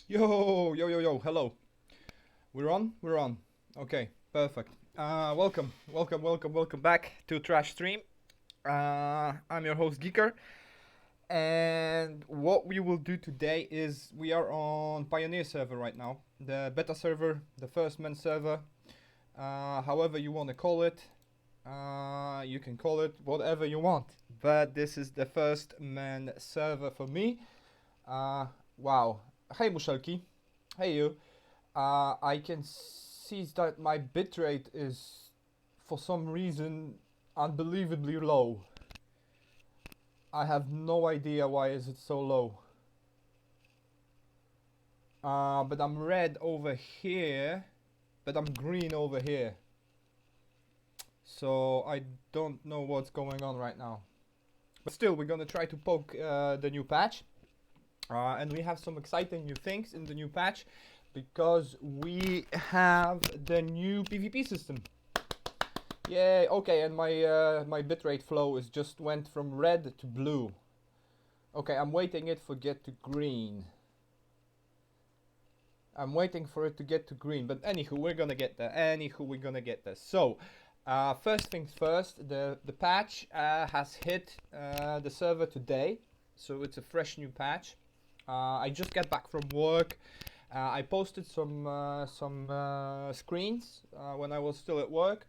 Yo, hello. We're on? We're on. Okay, perfect. Welcome back to Trash Stream. I'm your host, Geeker. And what we will do today is we are on Pioneer server right now. The beta server, the first man server. However you want to call it. You can call it whatever you want. But this is the first man server for me. Wow. Hey, Mushalki. Hey, you. I can see that my bitrate is, for some reason, unbelievably low. I have no idea why is it so low. But I'm red over here, but I'm green over here. So I don't know what's going on right now. But still, we're gonna try to poke the new patch. And we have some exciting new things in the new patch because we have the new PvP system. Yay! Okay, and my bitrate flow is just went from red to blue. Okay, I'm waiting it for get to green. I'm waiting for it to get to green, but anywho, we're gonna get there. So, first things first, the patch has hit the server today, so it's a fresh new patch. I just got back from work. I posted some screens when I was still at work.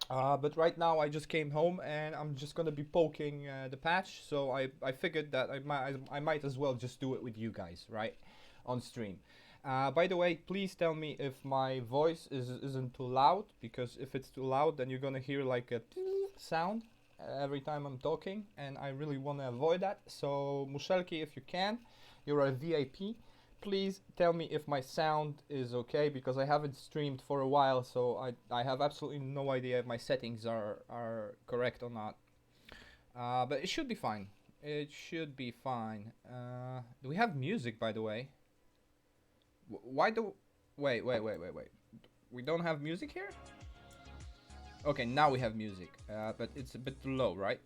But right now I just came home and I'm just gonna be poking the patch. So I figured that I might as well just do it with you guys, right, on stream. By the way, please tell me if my voice isn't too loud, because if it's too loud, then you're gonna hear like a sound every time I'm talking, and I really want to avoid that. So Mushelki, if you can, you're a VIP. Please tell me if my sound is okay, because I haven't streamed for a while, so I have absolutely no idea if my settings are correct or not. But it should be fine. It should be fine. Do we have music, by the way? Why do... Wait. We don't have music here? Okay, now we have music. But it's a bit too low, right?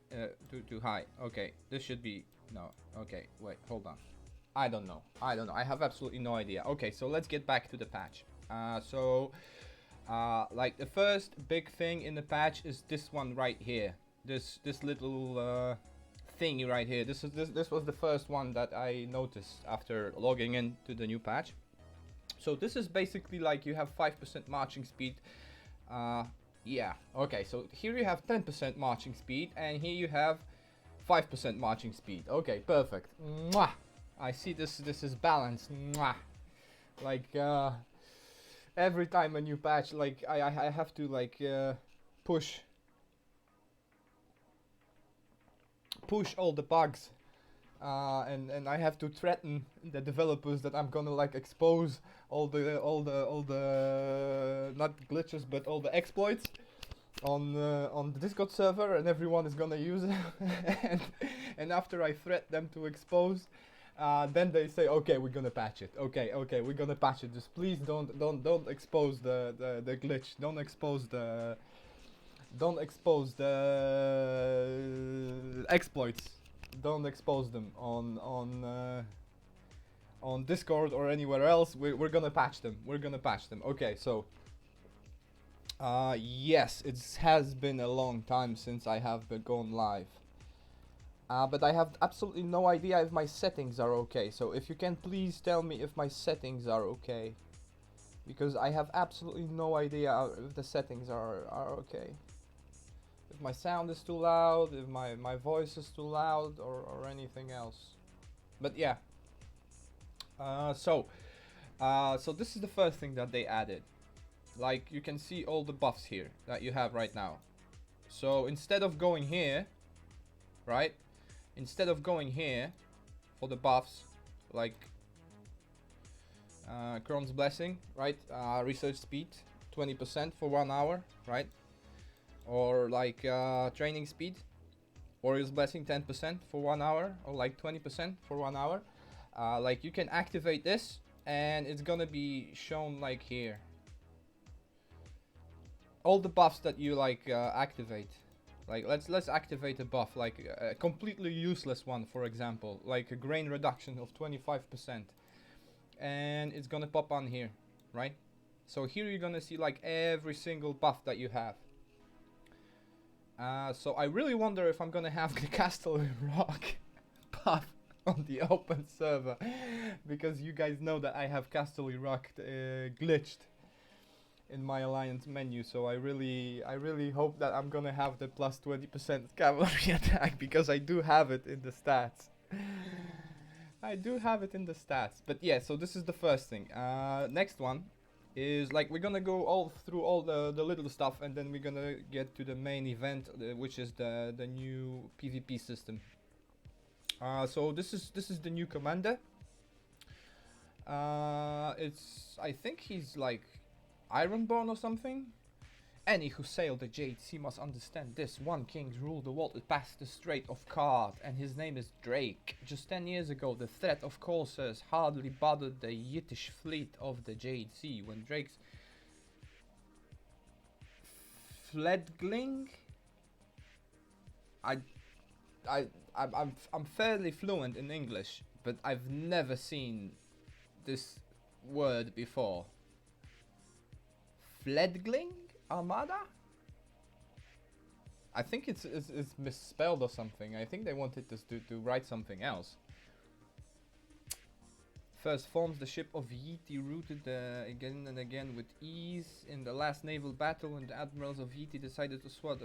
Too high. Okay, this should be... No. Okay, wait, hold on. I don't know. I have absolutely no idea. Okay, so let's get back to the patch. Like the first big thing in the patch is this one right here. This little thingy right here. This was the first one that I noticed after logging into the new patch. So this is basically like you have 5% marching speed. Yeah. Okay. So here you have 10% marching speed, and here you have 5% marching speed. Okay. Perfect. Mwah! I see this is balanced. Mwah! Like every time a new patch, like I have to like push all the bugs, and I have to threaten the developers that I'm gonna like expose all the not glitches but all the exploits on the Discord server, and everyone is gonna use it. and after I threat them to expose, then they say, okay, we're gonna patch it. Okay, we're gonna patch it. Just please don't expose the glitch. Don't expose the exploits. Don't expose them on Discord or anywhere else. We're gonna patch them. Okay, so yes, it has been a long time since I have been gone live. But I have absolutely no idea if my settings are okay. So if you can please tell me if my settings are okay, because I have absolutely no idea if the settings are okay. If my sound is too loud, if my voice is too loud, or anything else. But yeah. So this is the first thing that they added. Like you can see all the buffs here that you have right now. So instead of going here, right? Instead of going here for the buffs, like Kron's Blessing, right? Research speed, 20% for 1 hour, right? Or like training speed, Warrior's Blessing, 10% for 1 hour, or like 20% for 1 hour. Like you can activate this, and it's gonna be shown like here. All the buffs that you like activate. Like let's activate a buff, like a completely useless one, for example, like a grain reduction of 25%. and it's gonna pop on here, right? So here you're gonna see like every single buff that you have. So I really wonder if I'm gonna have the Castle Rock buff on the open server, because you guys know that I have Castle Rock glitched in my alliance menu. So I really hope that I'm gonna have the plus 20% cavalry attack, because I do have it in the stats. I do have it in the stats. But yeah, so this is the first thing. Next one is like we're gonna go all through all the little stuff, and then we're gonna get to the main event, which is the new PvP system. So this is the new commander. I think he's like Ironborn or something. Any who sail the Jade Sea must understand this. One king ruled the world past the Strait of Card, and his name is Drake. Just 10 years ago, the threat of corsairs hardly bothered the Yiddish fleet of the Jade Sea. When Drake's fledgling, I'm fairly fluent in English, but I've never seen this word before. Fledgling Armada? I think it's misspelled or something. I think they wanted us to write something else. First forms the ship of Yiti, routed again and again with ease in the last naval battle when the admirals of Yiti decided to swat.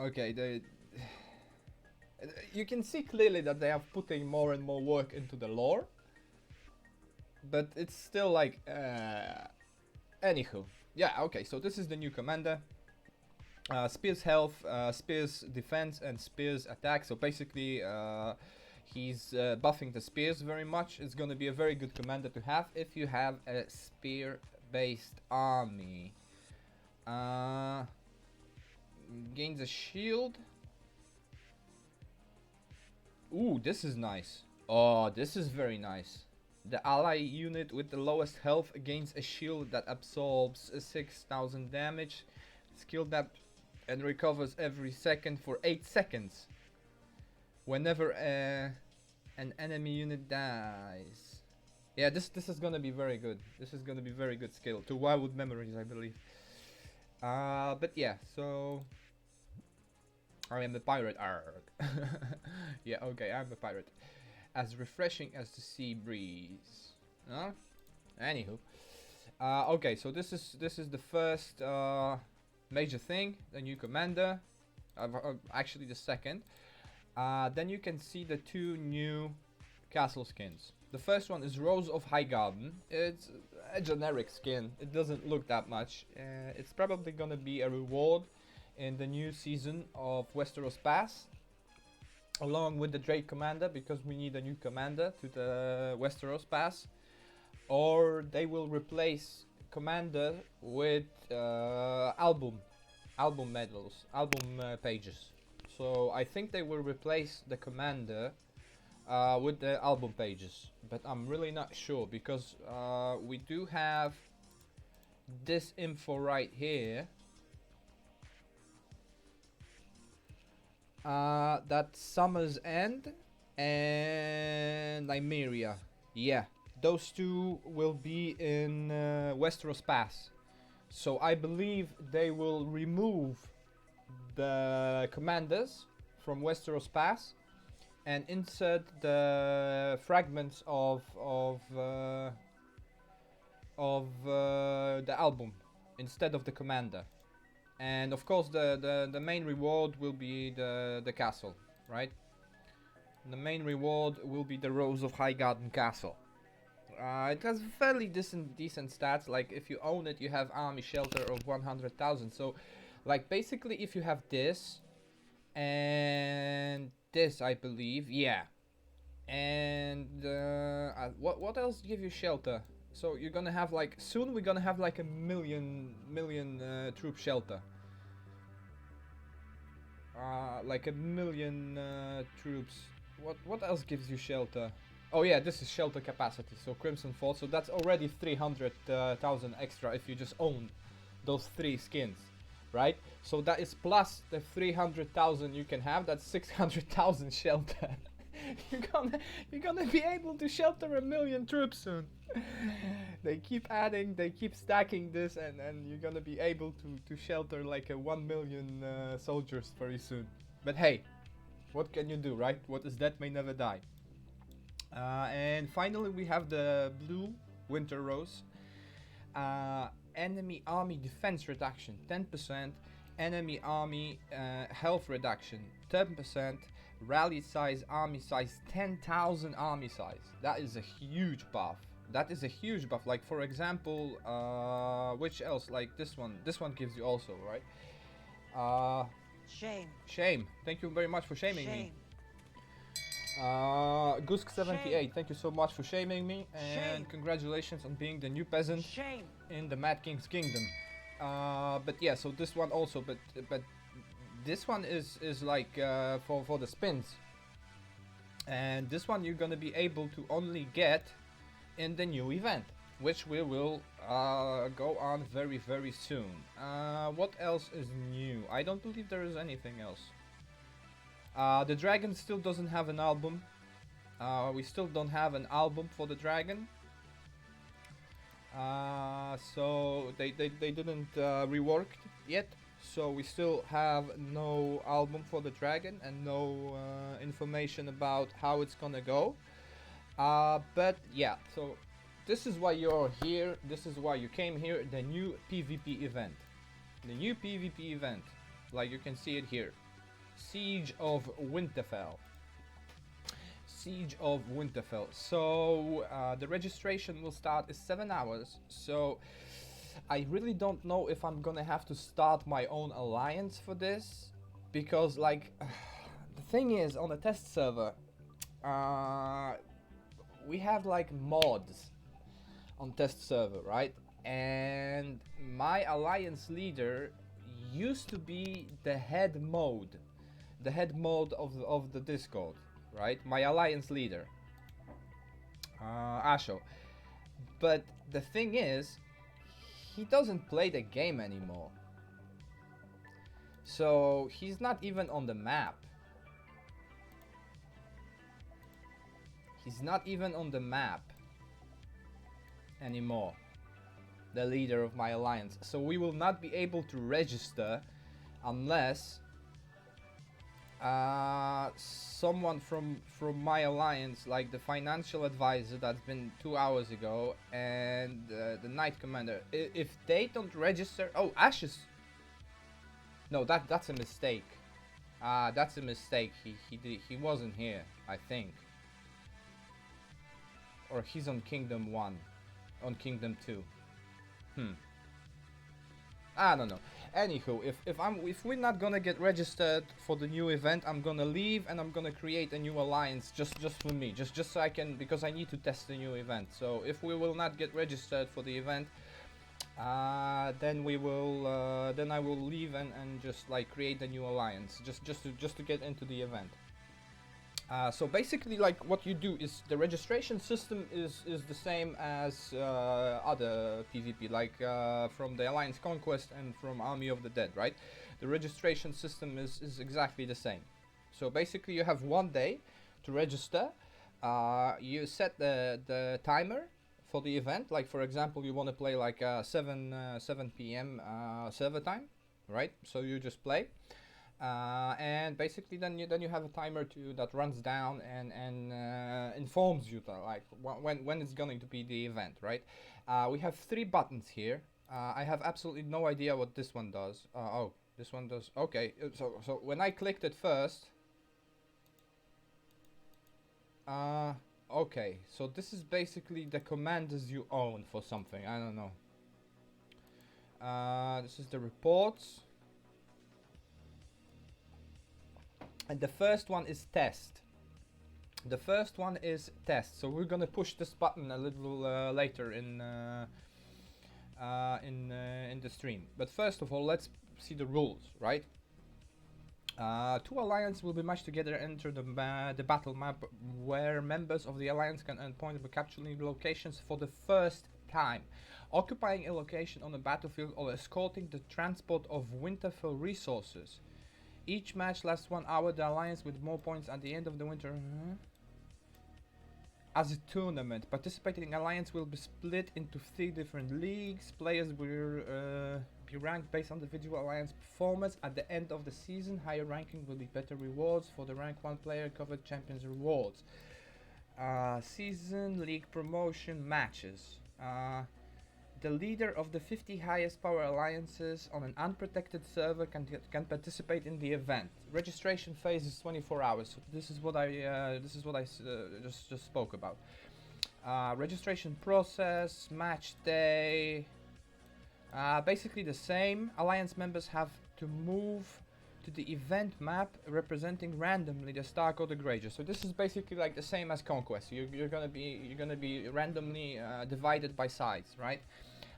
Okay, you can see clearly that they are putting more and more work into the lore, but it's still like anywho. Yeah, okay, so this is the new commander. Spears health, Spears defense, and Spears attack. So basically he's buffing the Spears very much. It's gonna be a very good commander to have if you have a spear based army. Gains a shield. Ooh, this is nice. Oh, this is very nice. The ally unit with the lowest health gains a shield that absorbs 6,000 damage, skill that, and recovers every second for 8 seconds. Whenever an enemy unit dies. Yeah, this is gonna be very good. This is gonna be very good skill to Wildwood Memories, I believe. But yeah, so I am the pirate. Arg. Yeah, okay, I'm the pirate. As refreshing as the sea breeze. Anywho, okay, so this is the first major thing, the new commander. Actually, the second. Then you can see the two new castle skins. The first one is Rose of Highgarden. It's a generic skin. It doesn't look that much. It's probably gonna be a reward in the new season of Westeros Pass, along with the Drake commander, because we need a new commander to the Westeros Pass. Or they will replace commander with album medals, album pages. So I think they will replace the commander with the album pages, but I'm really not sure, because we do have this info right here. That Summer's End and Nymeria. Yeah, those two will be in Westeros Pass. So I believe they will remove the commanders from Westeros Pass and insert the fragments of the album instead of the commander. And of course the main reward will be the castle, right? The main reward will be the Rose of Highgarden Castle. It has fairly decent stats. Like if you own it, you have army shelter of 100,000. So like basically if you have this and this, I believe, yeah. And what else give you shelter? So you're gonna have like, soon we're gonna have like a million troop shelter. Like a million troops. What else gives you shelter? Oh yeah, this is shelter capacity. So Crimson Fort. So that's already 300,000 extra if you just own those 3 skins, right? So that is plus the 300,000 you can have. That's 600,000 shelter. you're gonna you're gonna be able to shelter 1,000,000 troops soon. They keep adding, they keep stacking this, and you're gonna be able to shelter like a 1,000,000 soldiers very soon. But hey, what can you do, right? What is dead may never die. And finally, we have the blue winter rose. Enemy army defense reduction 10%, enemy army health reduction 10%, rally size army size 10,000 army size. That is a huge buff. That is a huge buff. Like for example, which else? Like this one. This one gives you also, right? Shame. Shame. Thank you very much for shaming me. Gusk78, thank you so much for shaming me, and congratulations on being the new peasant in the Mad King's kingdom. But yeah, so this one also, but this one is like for the spins, and this one you're gonna be able to only get in the new event, which we will go on very soon. What else is new? I don't believe there is anything else. The dragon still doesn't have an album. We still don't have an album for the dragon. So they didn't rework it yet. So we still have no album for the dragon and no information about how it's gonna go. But yeah, so this is why you're here. This is why you came here. The new PvP event. The new PvP event. Like you can see it here. Siege of Winterfell. Siege of Winterfell. So the registration will start in 7 hours. So I really don't know if I'm gonna have to start my own alliance for this, because like the thing is, on the test server we have like mods on test server, right? And my alliance leader used to be the head mode of the Discord, right? My alliance leader, Asho. But the thing is, he doesn't play the game anymore. So he's not even on the map. He's not even on the map anymore, the leader of my alliance. So we will not be able to register unless someone from my alliance, like the financial advisor that's been 2 hours ago, and the knight commander, if they don't register. Oh, Ashes. No, that's a mistake. That's a mistake. He wasn't here, I think. Or he's on Kingdom 1, on Kingdom 2. I don't know. Anywho, if we're not gonna get registered for the new event, I'm gonna leave and I'm gonna create a new alliance just for me, just so I can, because I need to test the new event. So if we will not get registered for the event, then we will then I will leave and just like create a new alliance just to get into the event. So basically, like what you do is the registration system is the same as other PvP, like from the Alliance Conquest and from Army of the Dead, right? The registration system is exactly the same. So basically, you have 1 day to register. You set the timer for the event. Like for example, you want to play like 7 p.m. Server time, right? So you just play. And basically then you have a timer that runs down and informs you that, like when it's going to be the event, right? We have 3 buttons here. I have absolutely no idea what this one does. Oh, this one does. Okay, so when I clicked it first, okay, so this is basically the commanders you own for something. I don't know. This is the reports. And the first one is test. The first one is test. So we're gonna push this button a little later in the stream. But first of all, let's see the rules, right? 2 alliances will be matched together. Enter the battle map, where members of the alliance can earn points by capturing locations for the first time, occupying a location on the battlefield, or escorting the transport of Winterfell resources. Each match lasts 1 hour. The alliance with more points at the end of the winter. as a tournament. Participating alliance will be split into 3 different leagues. Players will be ranked based on individual alliance performance. At the end of the season, higher ranking will be better rewards for the rank 1 player, covered champions rewards. Season league promotion matches. The leader of the 50 highest power alliances on an unprotected server can participate in the event. Registration phase is 24 hours. So this is what I just spoke about. Registration process, match day. Basically the same. Alliance members have to move to the event map representing randomly the Stark or the Granger. So this is basically like the same as Conquest. You're gonna be randomly divided by sides, right?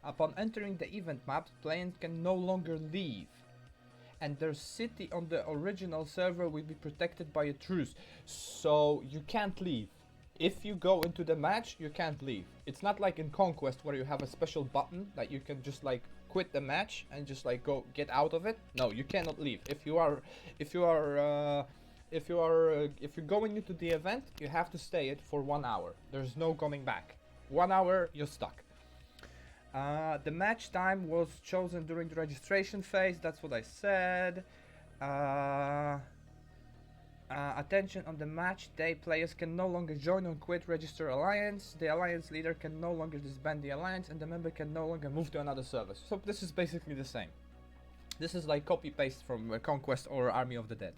Upon entering the event map, players can no longer leave, and their city on the original server will be protected by a truce. So you can't leave. If you go into the match, you can't leave. It's not like in Conquest where you have a special button that you can just like quit the match and just like go get out of it. No, you cannot leave. If you're going into the event, you have to stay it for 1 hour. There's no coming back. 1 hour, you're stuck. The match time was chosen during the registration phase. That's what I said. Attention, on the match day, players can no longer join or quit register alliance. The alliance leader can no longer disband the alliance, and the member can no longer move to another server. So this is basically the same. This is like copy paste from Conquest or Army of the Dead.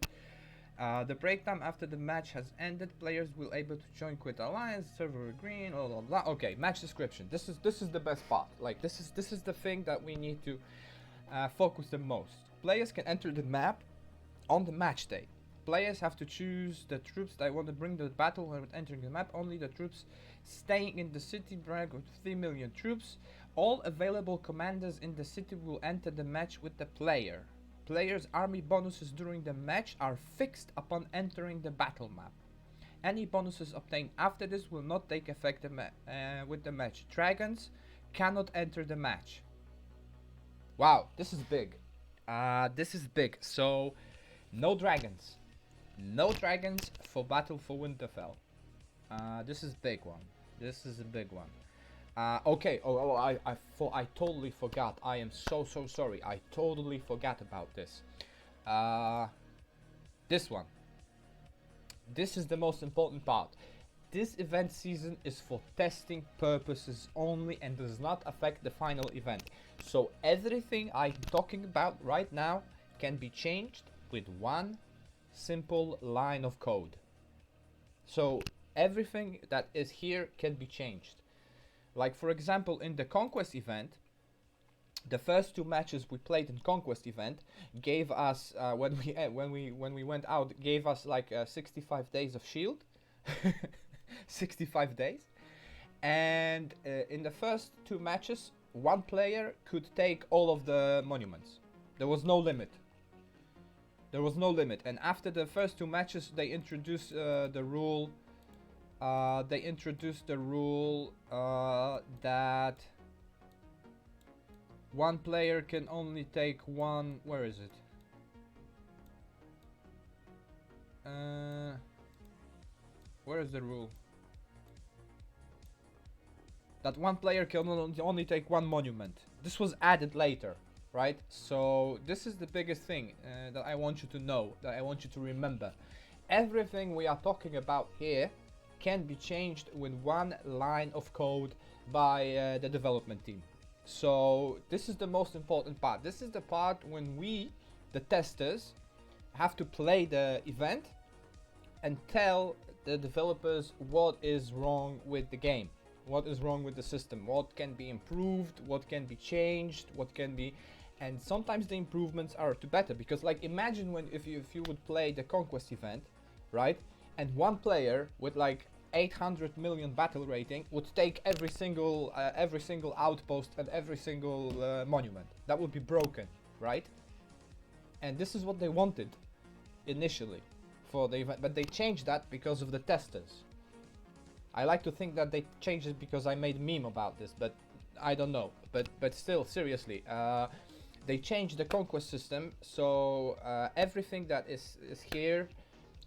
The break time after the match has ended, players will able to join quit alliance, server green, blah blah blah. Okay, match description. This is the best part. Like this is the thing that we need to focus the most. Players can enter the map on the match day. Players have to choose the troops they want to bring to the battle when entering the map. Only the troops staying in the city brag with 3 million troops. All available commanders in the city will enter the match with the player. Players' army bonuses during the match are fixed upon entering the battle map. Any bonuses obtained after this will not take effect with the match. Dragons cannot enter the match. Wow, this is big. This is big. So, no dragons. No dragons for Battle for Winterfell. This is big one. This is a big one. Okay. I totally forgot. I am so sorry. I totally forgot about this. This one. This is the most important part. This event season is for testing purposes only and does not affect the final event. So everything I'm talking about right now can be changed with one simple line of code. So everything that is here can be changed. Like for example, in the Conquest event, the first 2 matches we played in Conquest event gave us when we went out, gave us like 65 days of shield. 65 days. And in the first 2 matches, 1 player could take all of the monuments. There was no limit. There was no limit, and after the first 2 matches, they introduced the rule. That 1 player can only take 1. Where is it? Where is the rule? That 1 player can only take 1 monument. This was added later. Right, so this is the biggest thing that I want you to know, that I want you to remember. Everything we are talking about here can be changed with 1 line of code by the development team. So this is the most important part. This is the part when we, the testers, have to play the event and tell the developers what is wrong with the game, what is wrong with the system, what can be improved, what can be changed, what can be. And sometimes the improvements are to better, because like imagine when if you would play the Conquest event, right, and 1 player with like 800 million battle rating would take every single outpost and every single monument. That would be broken, right? And this is what they wanted initially for the event, but they changed that because of the testers. I like to think that they changed it because I made a meme about this, but I don't know. But still, seriously, they changed the Conquest system, so everything that is here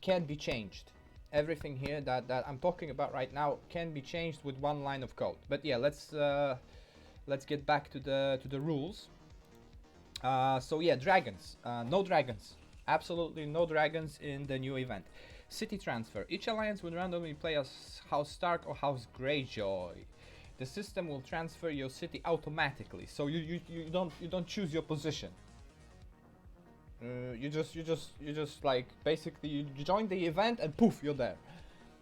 can be changed. Everything here that I'm talking about right now can be changed with one line of code. But yeah, let's get back to the rules. So yeah, dragons. No dragons. Absolutely no dragons in the new event. City transfer. Each alliance will randomly play as House Stark or House Greyjoy. The system will transfer your city automatically, so you don't choose your position. You just like basically you join the event and poof, you're there.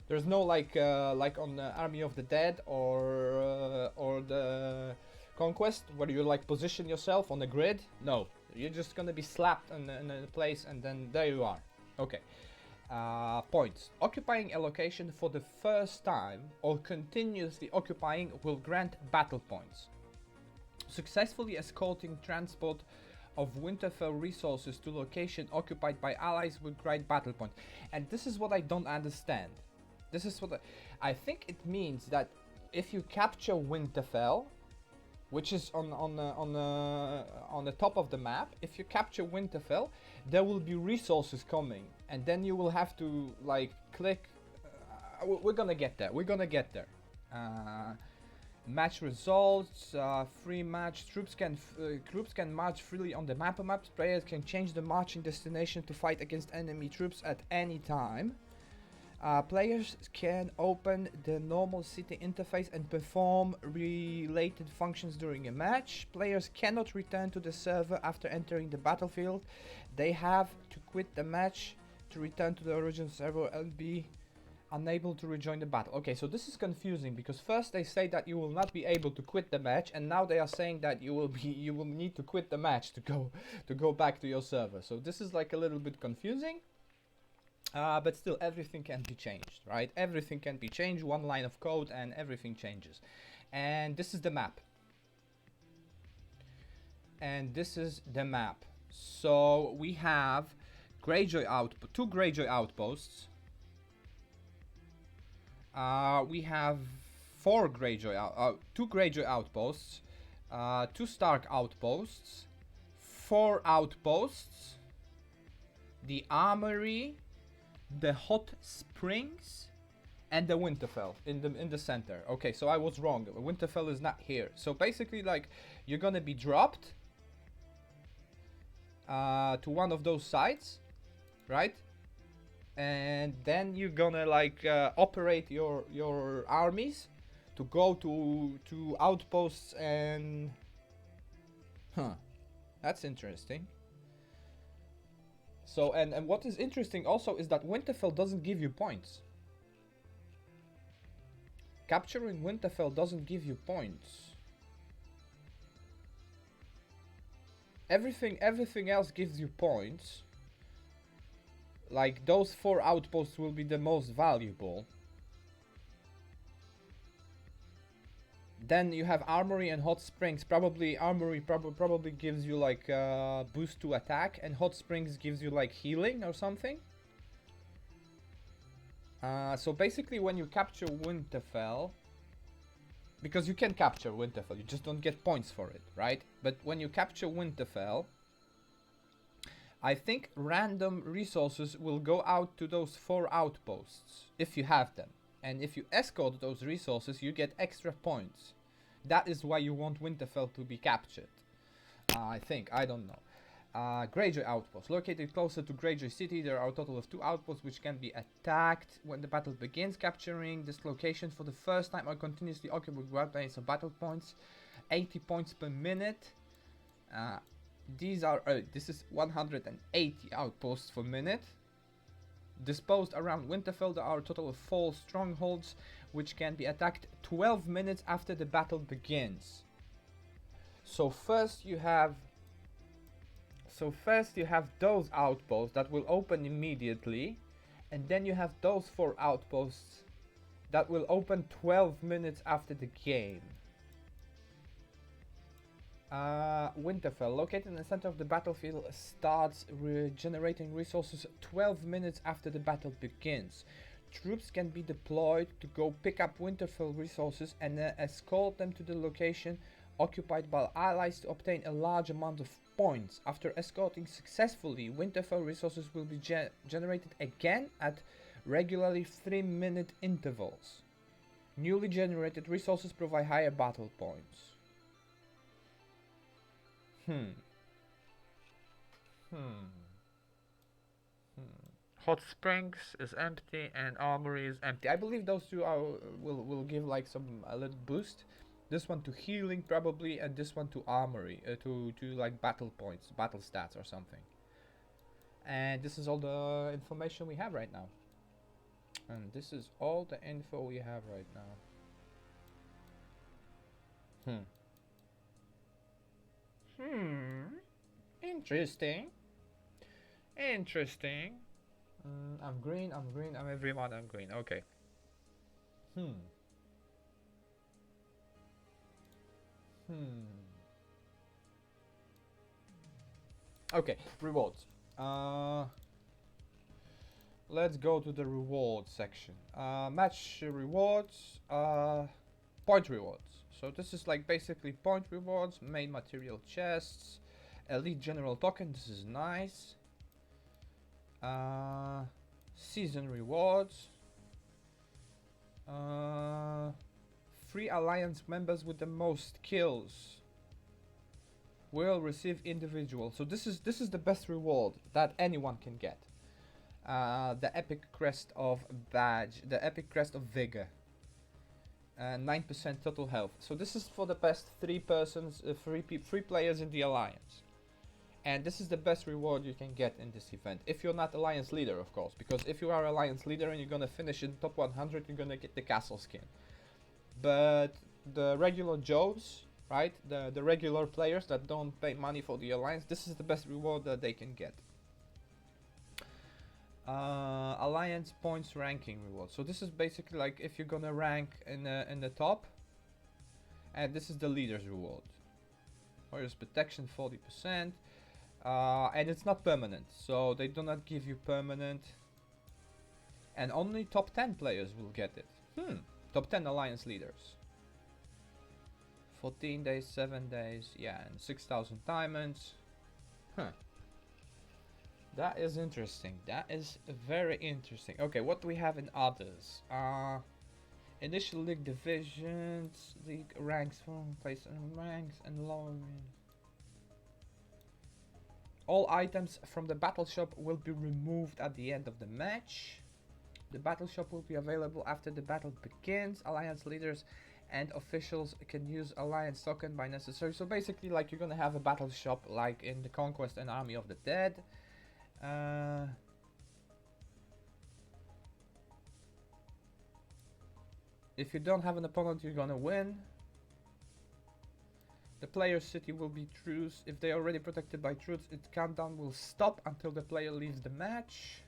There's no like on Army of the Dead or the Conquest where you like position yourself on the grid. No, you're just gonna be slapped in a place and then there you are. Okay. Points. Occupying a location for the first time or continuously occupying will grant battle points. Successfully escorting transport of Winterfell resources to location occupied by allies will grant battle points. And this is what I don't understand. This is what I think it means that if you capture Winterfell, which is on the top of the map, if you capture Winterfell, there will be resources coming, and then you will have to like click. We're gonna get there. We're gonna get there. Match results, free match. Troops can march freely on the map. Players can change the marching destination to fight against enemy troops at any time. Players can open the normal city interface and perform related functions during a match. Players cannot return to the server after entering the battlefield. They have to quit the match to return to the original server and be unable to rejoin the battle. Okay, so this is confusing because first they say that you will not be able to quit the match, and now they are saying that you will need to quit the match to go back to your server. So this is like a little bit confusing. But still, everything can be changed, right? Everything can be changed. One line of code and everything changes. And this is the map. And this is the map. So we have two Greyjoy outposts. We have two Greyjoy outposts, two Stark outposts, 4 outposts, the armory, the hot springs, and the Winterfell in the center. Okay, so I was wrong. Winterfell is not here. So basically, like, you're gonna be dropped to one of those sites, right? And then you're gonna like operate your armies to go to outposts and that's interesting. So and what is interesting also is that Winterfell doesn't give you points. Capturing Winterfell doesn't give you points. Everything else gives you points. Like those 4 outposts will be the most valuable. Then you have armory and hot springs. Probably armory probably gives you like boost to attack, and hot springs gives you like healing or something. So basically, when you capture Winterfell, because you can capture Winterfell, you just don't get points for it, right? But when you capture Winterfell, I think random resources will go out to those 4 outposts if you have them. And if you escort those resources, you get extra points. That is why you want Winterfell to be captured. I think, I don't know. Greyjoy outpost. Located closer to Greyjoy city, there are a total of 2 outposts which can be attacked when the battle begins. Capturing this location for the first time or continuously occupied with base of battle points. 80 points per minute. This is 180 outposts per minute. Disposed around Winterfell, there are a total of 4 strongholds which can be attacked 12 minutes after the battle begins. So first you have those outposts that will open immediately, and then you have those 4 outposts that will open 12 minutes after the game. Winterfell, located in the center of the battlefield, starts regenerating resources 12 minutes after the battle begins. Troops can be deployed to go pick up Winterfell resources and escort them to the location occupied by allies to obtain a large amount of points. After escorting successfully, Winterfell resources will be generated again at Regularly 3-minute intervals. Newly generated resources provide higher battle points. Hot Springs is empty and Armory is empty. I believe those two are will give like a little boost. This one to healing probably, and this one to Armory, to like battle points, battle stats or something. And this is all the information we have right now. And this is all the info we have right now. Interesting. Interesting. I'm green, I'm green, I'm everyone, I'm green. Okay. Okay, rewards. Let's go to the rewards section. Match rewards, point rewards. So this is like basically point rewards, main material chests, elite general token, this is nice. Season rewards. Free alliance members with the most kills will receive individual. So this is the best reward that anyone can get. The epic crest of badge, the epic crest of vigor. 9% total health. So this is for the best three players in the alliance. And this is the best reward you can get in this event. If you're not alliance leader, of course, because if you are alliance leader and you're gonna finish in top 100, you're gonna get the castle skin. But the regular Joes, right, the regular players that don't pay money for the alliance, this is the best reward that they can get. Alliance points ranking reward. So this is basically like if you're gonna rank in the top, and this is the leader's reward. Warriors protection 40%. And it's not permanent, so they do not give you permanent. And only top 10 players will get it. Top 10 alliance leaders. 14 days, 7 days, yeah, and 6,000 diamonds. That is interesting. That is very interesting. Okay, what do we have in others? Initial league divisions, league ranks, place and ranks, and lower. All items from the battle shop will be removed at the end of the match. The battle shop will be available after the battle begins. Alliance leaders and officials can use alliance token by necessary. So basically, like, you're gonna have a battle shop like in the Conquest and Army of the Dead. If you don't have an opponent, you're gonna win. The player's city will be truce. If they are already protected by truce, its countdown will stop until the player leaves the match.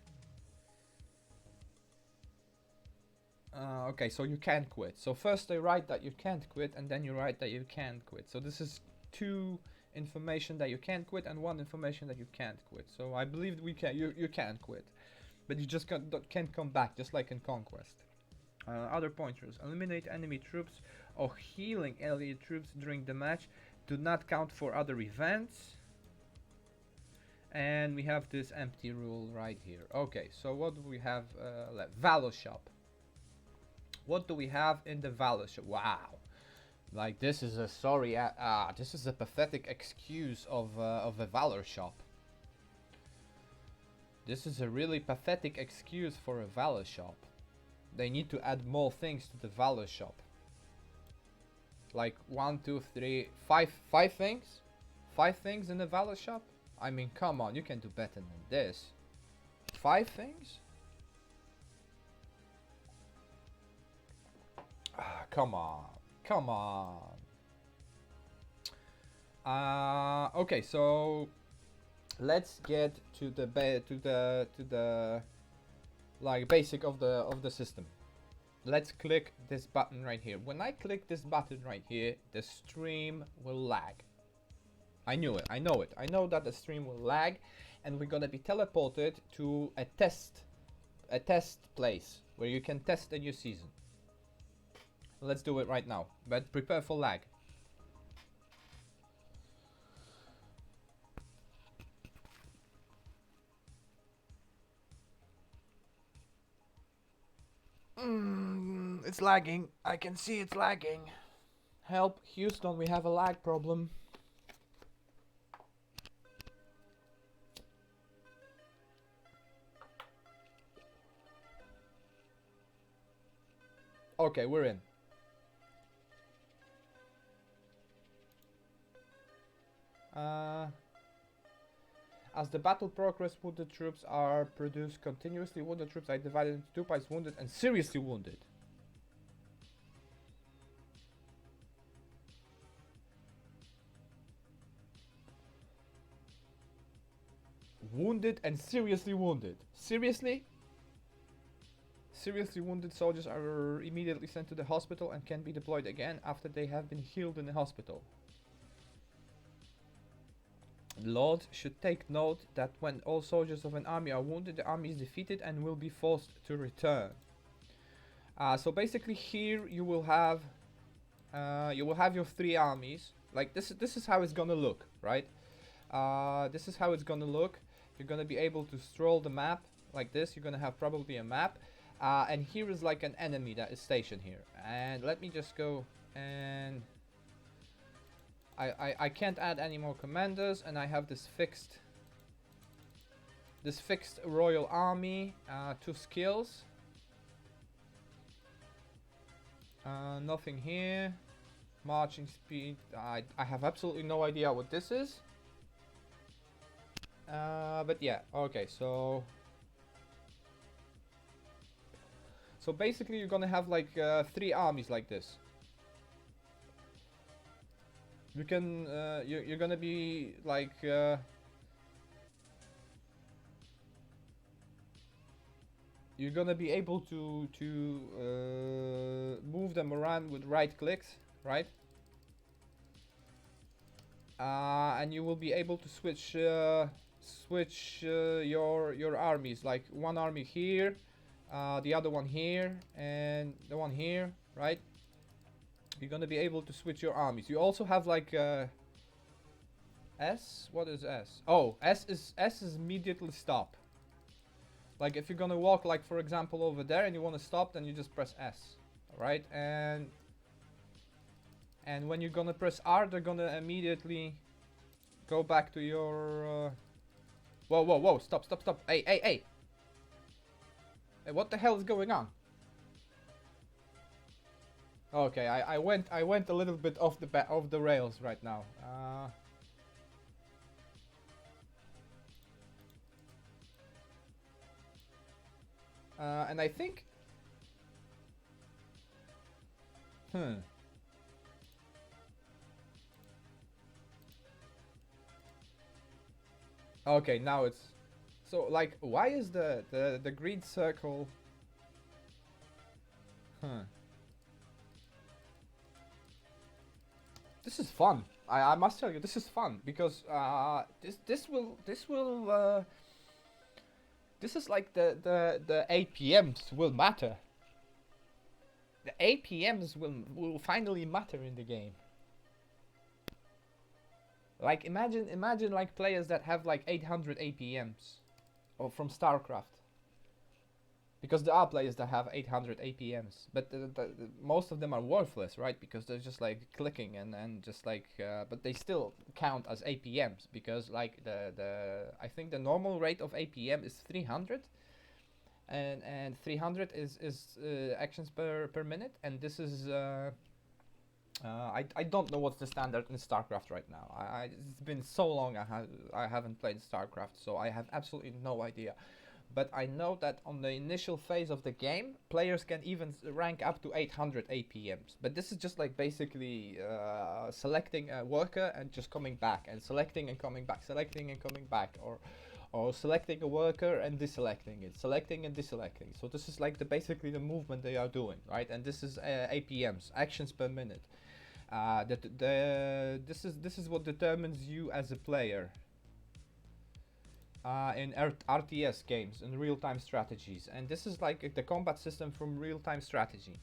Okay, so you can't quit. So first they write that you can't quit, and then you write that you can quit. So this is 2 information that you can't quit and 1 information that you can't quit. So I believe we can. You can quit, but you just can't come back, just like in Conquest. Other pointers: eliminate enemy troops or healing allied troops during the match. Do not count for other events. And we have this empty rule right here. Okay, so what do we have left? Valor shop. What do we have in the Valor shop? Wow, like this is a this is a pathetic excuse of a Valor shop. This is a really pathetic excuse for a Valor shop. They need to add more things to the Valor shop. Like 1, 2, 3, 5 things? 5 things in the Valor shop? I mean, come on, you can do better than this. 5 things? Come on. Come on. Okay, so let's get to the like basic of the system. Let's click this button right here. When I click this button right here, the stream will lag. I knew it. I know it. I know that the stream will lag, and we're gonna be teleported to a test place where you can test a new season. Let's do it right now, but prepare for lag. it's lagging. I can see it's lagging. Help, Houston, we have a lag problem. Okay, we're in. As the battle progresses, wounded troops are produced continuously. Wounded troops are divided into two types: wounded and seriously wounded. Wounded and seriously wounded. Seriously? Seriously wounded soldiers are immediately sent to the hospital and can be deployed again after they have been healed in the hospital. Lord should take note that when all soldiers of an army are wounded, the army is defeated and will be forced to return. So basically here you will have your three armies. Like this is how it's gonna look, right? This is how it's gonna look. You're gonna be able to stroll the map like this. You're gonna have probably a map. And here is like an enemy that is stationed here. And let me just go and... I can't add any more commanders, and I have this fixed royal army, 2 skills. Nothing here. Marching speed, I have absolutely no idea what this is. But yeah, okay, so basically you're gonna have like 3 armies like this. You can, you're gonna be like, you're gonna be able to move them around with right clicks, right? And you will be able to switch your armies, like one army here, the other one here, and the one here, right? You're gonna be able to switch your armies. You also have like S. What is S? Oh, S is immediately stop. Like if you're gonna walk, like for example over there, and you want to stop, then you just press S, right? And when you're gonna press R, they're gonna immediately go back to your. Whoa, whoa, whoa! Stop, stop, stop! Hey, hey, hey! Hey, what the hell is going on? Okay, I went a little bit off the rails right now. And I think. Okay, now it's so like why is the green circle? This is fun. I must tell you, this is fun because this is like the APMs will matter. The APMs will finally matter in the game. Like imagine like players that have like 800 APMs, or from StarCraft. Because there are players that have 800 APMs, but most of them are worthless, right? Because they're just like clicking and just like, but they still count as APMs because like I think the normal rate of APM is 300, and 300 is actions per minute, and this is I don't know what's the standard in StarCraft right now. It's been so long I haven't played StarCraft, so I have absolutely no idea. But I know that on the initial phase of the game, players can even rank up to 800 APMs. But this is just like basically selecting a worker and just coming back, and selecting and coming back, selecting and coming back, or selecting a worker and deselecting it, selecting and deselecting. So this is like basically the movement they are doing, right? And this is APMs, actions per minute. This is what determines you as a player. In RTS games, in real-time strategies, and this is like the combat system from real-time strategy.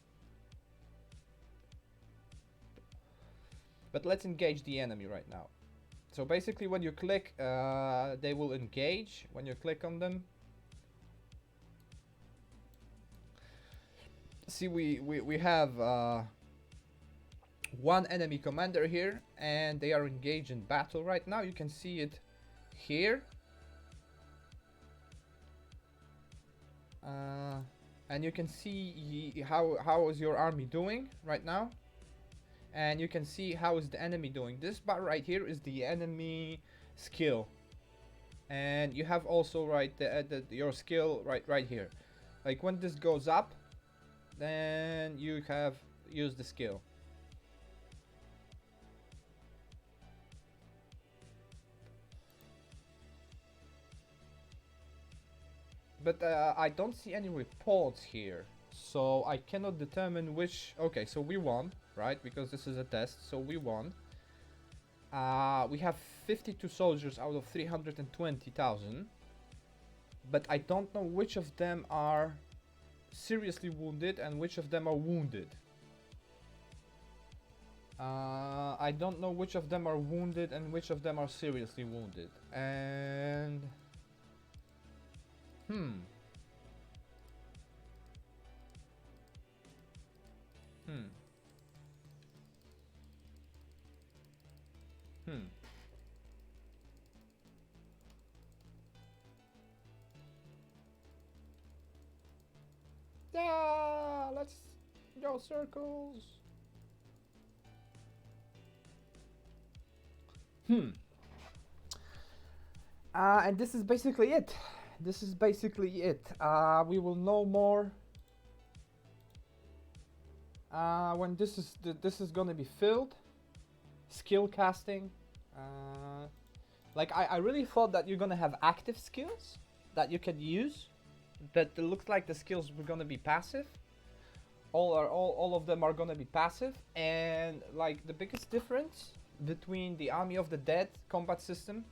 But let's engage the enemy right now. So basically when you click, they will engage when you click on them. see, we have one enemy commander here, and they are engaged in battle right now. You can see it here. And you can see how is your army doing right now, and you can see how is the enemy doing. This bar right here is the enemy skill, and you have also your skill right here. Like when this goes up, then you have used the skill. But I don't see any reports here, so I cannot determine which. Okay, so we won, right? Because this is a test, so we won. We have 52 soldiers out of 320,000, but I don't know which of them are seriously wounded and which of them are wounded. I don't know which of them are wounded and which of them are seriously wounded. And Hmm. Yeah, let's go circles. And this is basically it. We will know more when this is gonna be filled. Skill casting. Like I really thought that you're gonna have active skills that you can use, but it looks like the skills were gonna be passive. All of them are gonna be passive, and like the biggest difference between the Army of the Dead combat system,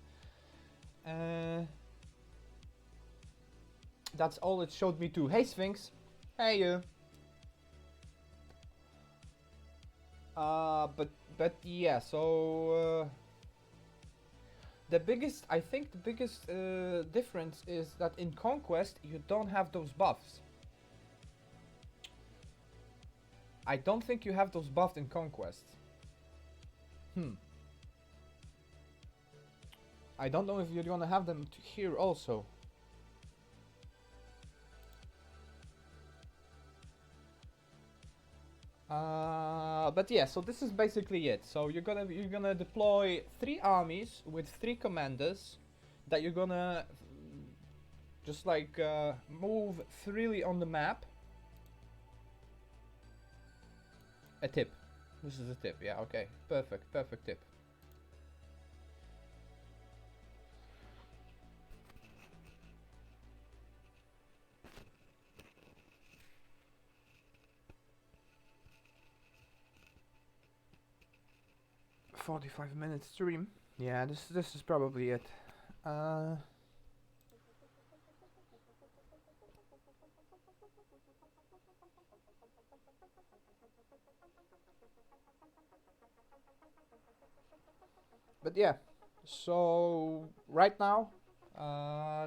that's all it showed me too. Hey Sphinx, hey you. But yeah, so I think the biggest difference is that in Conquest you don't have those buffs. I don't think you have those buffs in Conquest. I don't know if you're gonna have them here also. But yeah, so this is basically it. So you're gonna deploy 3 armies with 3 commanders that you're gonna just like move freely on the map. A tip. This is a tip. Yeah. Okay. Perfect. Perfect tip. "45-minute stream." Yeah, this is probably it. But yeah, so right now,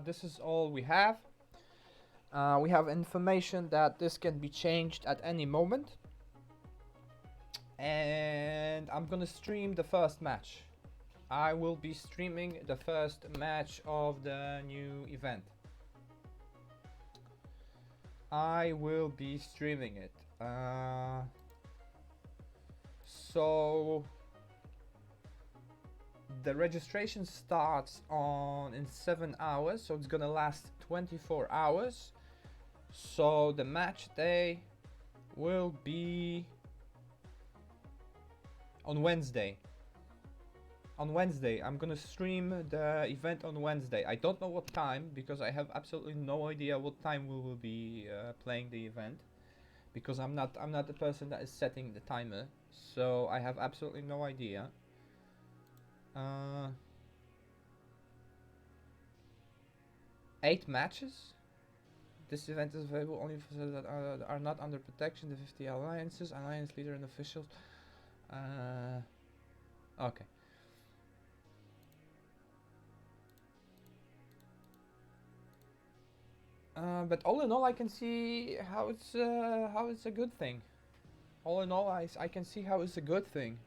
this is all we have. We have information that this can be changed at any moment. And I'm gonna stream the first match. I will be streaming the first match of the new event. I will be streaming it. So the registration starts in 7 hours, so it's gonna last 24 hours. So the match day will be on Wednesday. I'm gonna stream the event on Wednesday. I don't know what time, because I have absolutely no idea what time we will be playing the event, because I'm not the person that is setting the timer, so I have absolutely no idea. 8 matches. This event is available only for those that are not under protection. The 50 alliances, alliance leader and officials. Okay. But all in all, I can see how it's a good thing. All in all, I can see how it's a good thing.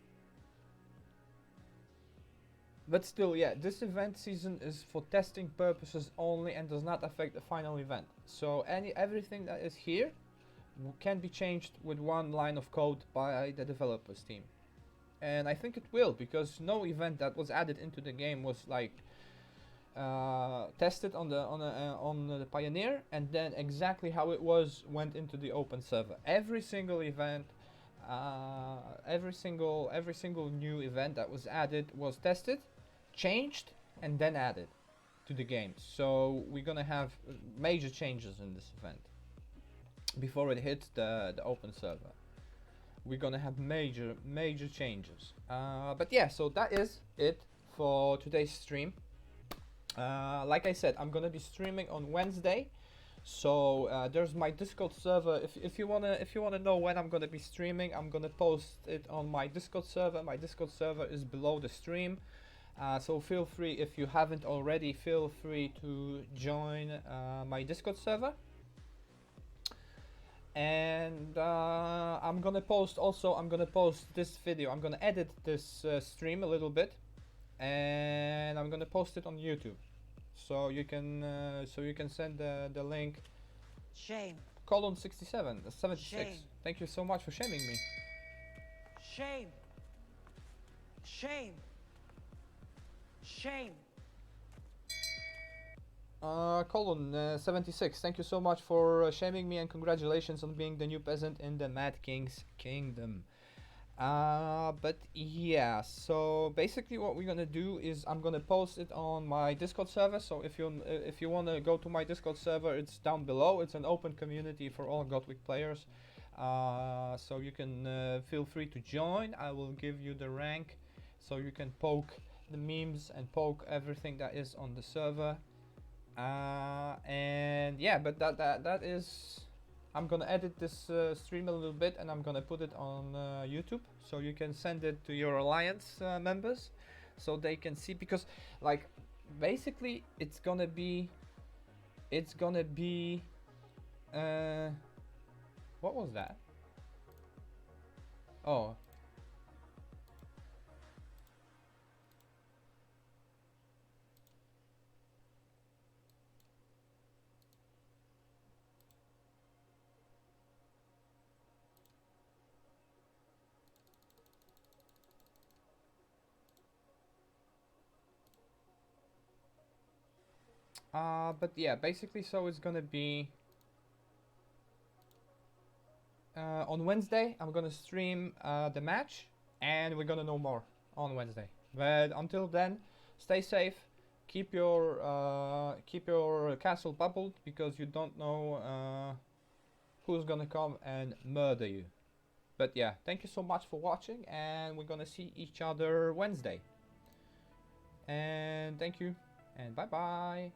But still, yeah, this event season is for testing purposes only and does not affect the final event. So everything that is here can be changed with one line of code by the developers team. And I think it will, because no event that was added into the game was like tested on the Pioneer, and then exactly how it was went into the open server. Every single event, every single new event that was added was tested, changed, and then added to the game. So we're gonna have major changes in this event before it hits the open server. We're gonna have major changes. But yeah, so that is it for today's stream. Like I said, I'm gonna be streaming on Wednesday. So there's my Discord server. If you wanna know when I'm gonna be streaming, I'm gonna post it on my Discord server. My Discord server is below the stream. So feel free, if you haven't already, feel free to join my Discord server. And I'm gonna post this video. I'm gonna edit this stream a little bit, and I'm gonna post it on YouTube. So you can send the link. Shame. Colon 67, 76. Shame. Thank you so much for shaming me. Shame. Shame. Shame. Colon 76. Thank you so much for shaming me, and congratulations on being the new peasant in the Mad King's kingdom. But yeah, so basically what we're gonna do is I'm gonna post it on my Discord server. So if you wanna go to my Discord server, it's down below. It's an open community for all WiC players. So you can feel free to join. I will give you the rank, so you can poke the memes and poke everything that is on the server. And yeah, but that is. I'm gonna edit this stream a little bit, and I'm gonna put it on YouTube, so you can send it to your alliance members, so they can see. Because, like, basically, it's gonna be. What was that? Oh. But yeah, basically, so it's gonna be on Wednesday. I'm gonna stream the match, and we're gonna know more on Wednesday. But until then, stay safe. Keep your castle bubbled, because you don't know who's gonna come and murder you. But yeah, thank you so much for watching, and we're gonna see each other Wednesday. And thank you, and bye bye.